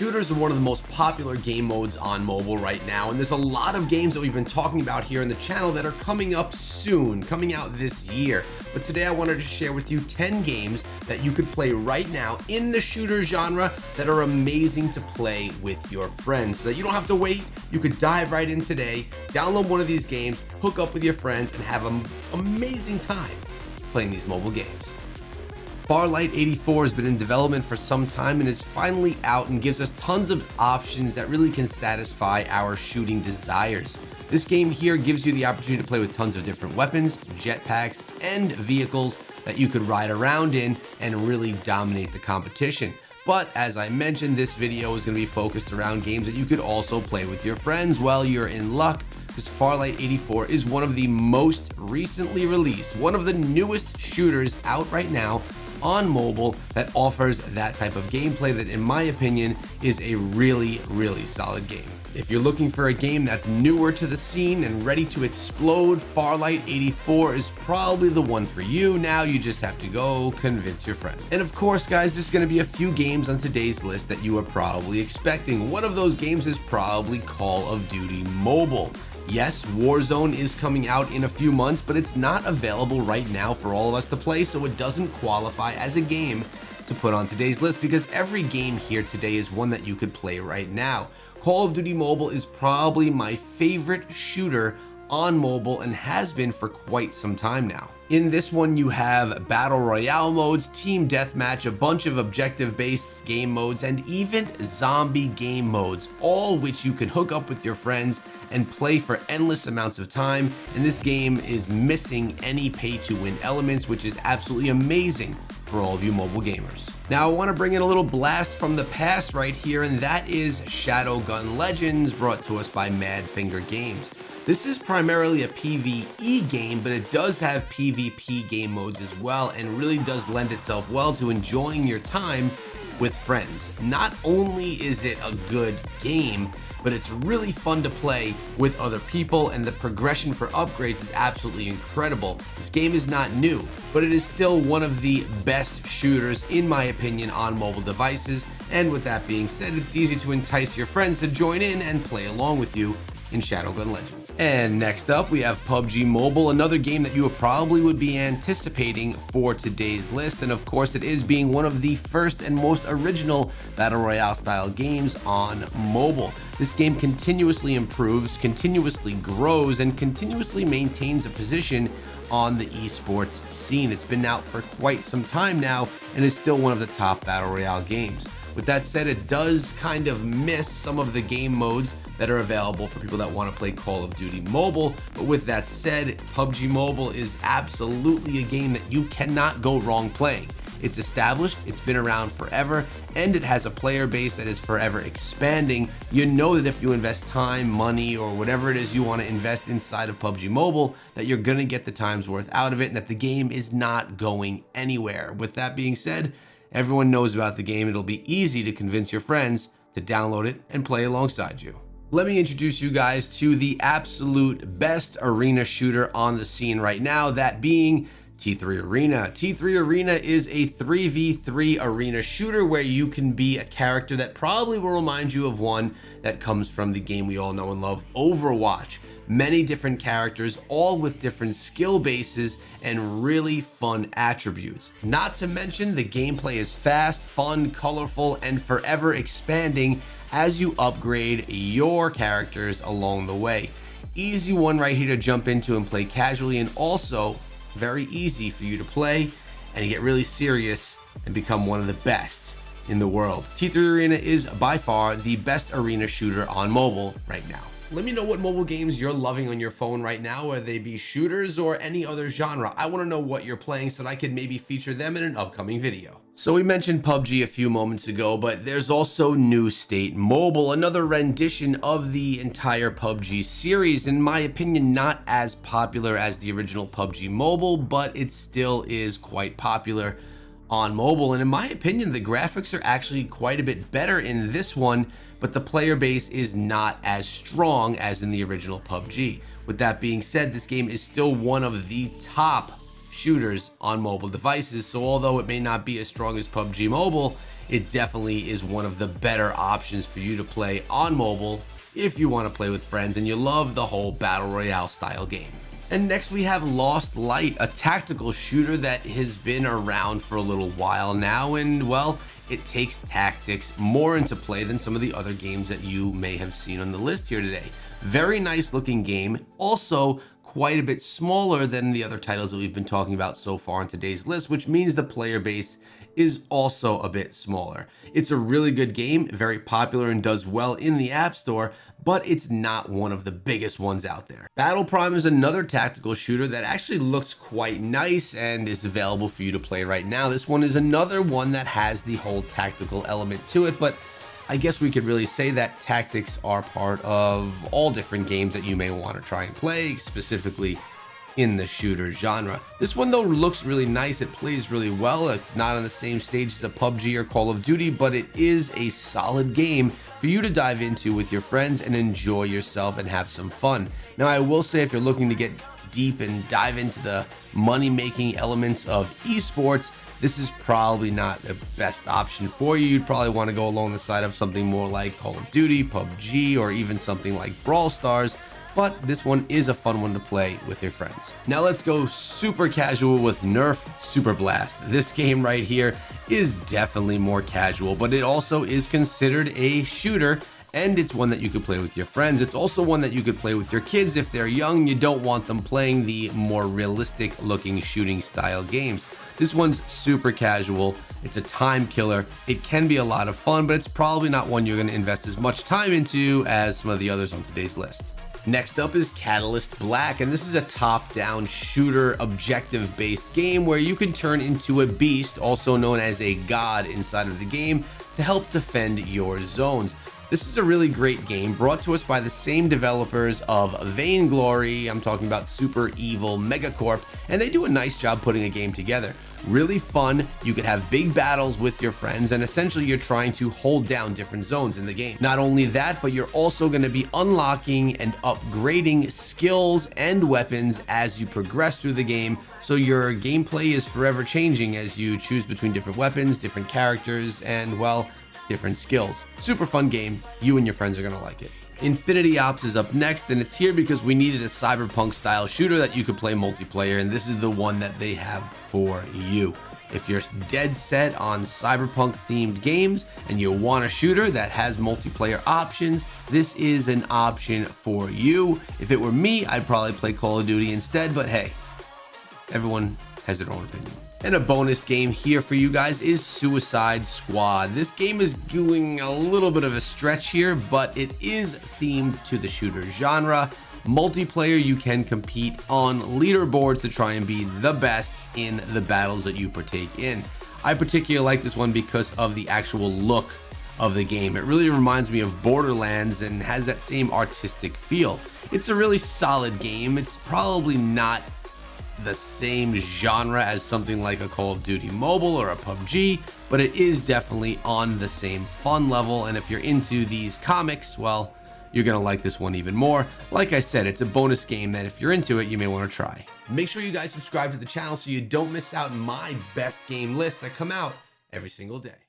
Shooters are one of the most popular game modes on mobile right now, and there's a lot of games that we've been talking about here in the channel that are coming up soon, coming out this year. But today I wanted to share with you 10 games that you could play right now in the shooter genre that are amazing to play with your friends, so that you don't have to wait. You could dive right in today, download one of these games, hook up with your friends, and have an amazing time playing these mobile games. FARLIGHT 84 has been in development for some time and is finally out and gives us tons of options that really can satisfy our shooting desires. This game here gives you the opportunity to play with tons of different weapons, jetpacks, and vehicles that you could ride around in and really dominate the competition. But as I mentioned, this video is going to be focused around games that you could also play with your friends. Well, you're in luck, because FARLIGHT 84 is one of the most recently released, one of the newest shooters out right now on mobile that offers that type of gameplay that, in my opinion, is a really solid game. If you're looking for a game that's newer to the scene and ready to explode, FARLIGHT 84 is probably the one for you. Now you just have to go convince your friends. And of course, guys, there's going to be a few games on today's list that you are probably expecting. One of those games is probably Call of Duty Mobile. Yes, Warzone is coming out in a few months, but it's not available right now for all of us to play, so it doesn't qualify as a game to put on today's list, because every game here today is one that you could play right now. Call of Duty Mobile is probably my favorite shooter on mobile and has been for quite some time now. In this one, you have battle royale modes, team deathmatch, a bunch of objective-based game modes, and even zombie game modes, all which you can hook up with your friends and play for endless amounts of time. And this game is missing any pay-to-win elements, which is absolutely amazing for all of you mobile gamers. Now, I want to bring in a little blast from the past right here, and that is Shadowgun Legends, brought to us by Madfinger Games. This is primarily a PvE game, but it does have PvP game modes as well, and really does lend itself well to enjoying your time with friends. Not only is it a good game, but it's really fun to play with other people, and the progression for upgrades is absolutely incredible. This game is not new, but it is still one of the best shooters, in my opinion, on mobile devices. And with that being said, it's easy to entice your friends to join in and play along with you in Shadowgun Legends. And next up, we have PUBG Mobile, another game that you probably would be anticipating for today's list. And of course, it is being one of the first and most original Battle Royale style games on mobile. This game continuously improves, continuously grows, and continuously maintains a position on the esports scene. It's been out for quite some time now and is still one of the top Battle Royale games. With that said, it does kind of miss some of the game modes that are available for people that want to play Call of Duty Mobile. But with that said, PUBG Mobile is absolutely a game that you cannot go wrong playing. It's established, it's been around forever, and it has a player base that is forever expanding. You know that if you invest time, money, or whatever it is you want to invest inside of PUBG Mobile, that you're going to get the time's worth out of it, and that the game is not going anywhere. With that being said, everyone knows about the game. It'll be easy to convince your friends to download it and play alongside you. Let me introduce you guys to the absolute best arena shooter on the scene right now, that being T3 Arena. T3 Arena is a 3v3 arena shooter where you can be a character that probably will remind you of one that comes from the game we all know and love, Overwatch. Many different characters, all with different skill bases and really fun attributes. Not to mention, the gameplay is fast, fun, colorful, and forever expanding as you upgrade your characters along the way. Easy one right here to jump into and play casually, and also very easy for you to play and get really serious and become one of the best in the world. T3 Arena is by far the best arena shooter on mobile right now. Let me know what mobile games you're loving on your phone right now, whether they be shooters or any other genre. I want to know what you're playing so that I could maybe feature them in an upcoming video. So we mentioned PUBG a few moments ago, but there's also New State Mobile, another rendition of the entire PUBG series. In my opinion, not as popular as the original PUBG Mobile, but it still is quite popular on mobile. And in my opinion, the graphics are actually quite a bit better in this one, but the player base is not as strong as in the original PUBG. With that being said, this game is still one of the top shooters on mobile devices. So although it may not be as strong as PUBG Mobile, it definitely is one of the better options for you to play on mobile if you want to play with friends and you love the whole battle royale style game. And next we have Lost Light, a tactical shooter that has been around for a little while now, and well, it takes tactics more into play than some of the other games that you may have seen on the list here today. Very nice looking game, also quite a bit smaller than the other titles that we've been talking about so far on today's list, which means the player base is also a bit smaller. It's a really good game, very popular and does well in the App Store, but it's not one of the biggest ones out there. Battle Prime is another tactical shooter that actually looks quite nice and is available for you to play right now. This one is another one that has the whole tactical element to it, but I guess we could really say that tactics are part of all different games that you may want to try and play, specifically in the shooter genre. This one though looks really nice. It plays really well. It's not on the same stage as a PUBG or Call of Duty, but it is a solid game for you to dive into with your friends and enjoy yourself and have some fun. Now, I will say if you're looking to get deep and dive into the money-making elements of esports, this is probably not the best option for you. You'd probably want to go along the side of something more like Call of Duty, PUBG, or even something like Brawl Stars, but this one is a fun one to play with your friends. Now let's go super casual with NERF SUPERBLAST. This game right here is definitely more casual, but it also is considered a shooter, and it's one that you could play with your friends. It's also one that you could play with your kids if they're young. You don't want them playing the more realistic looking shooting style games. This one's super casual. It's a time killer. It can be a lot of fun, but it's probably not one you're going to invest as much time into as some of the others on today's list. Next up is Catalyst Black, and this is a top-down shooter objective-based game where you can turn into a beast, also known as a god inside of the game, to help defend your zones. This is a really great game brought to us by the same developers of Vainglory. I'm talking about Super Evil Megacorp, and they do a nice job putting a game together. Really fun. You could have big battles with your friends, and essentially you're trying to hold down different zones in the game. Not only that, but you're also going to be unlocking and upgrading skills and weapons as you progress through the game, so your gameplay is forever changing as you choose between different weapons, different characters, and well, different skills. Super fun game. You and your friends are gonna like it. Infinity Ops is up next, and it's here because we needed a cyberpunk style shooter that you could play multiplayer, and this is the one that they have for you. If you're dead set on cyberpunk themed games and you want a shooter that has multiplayer options, this is an option for you. If it were me, I'd probably play Call of Duty instead, but hey, everyone has their own opinion. And a bonus game here for you guys is Suicide Squad. This game is doing a little bit of a stretch here, but it is themed to the shooter genre. Multiplayer, you can compete on leaderboards to try and be the best in the battles that you partake in. I particularly like this one because of the actual look of the game. It really reminds me of Borderlands and has that same artistic feel. It's a really solid game. It's probably not the same genre as something like a Call of Duty Mobile or a PUBG, but it is definitely on the same fun level, and if you're into these comics, well, you're gonna like this one even more. Like I said, it's a bonus game that if you're into it, you may want to try. Make sure you guys subscribe to the channel so you don't miss out on my best game lists that come out every single day.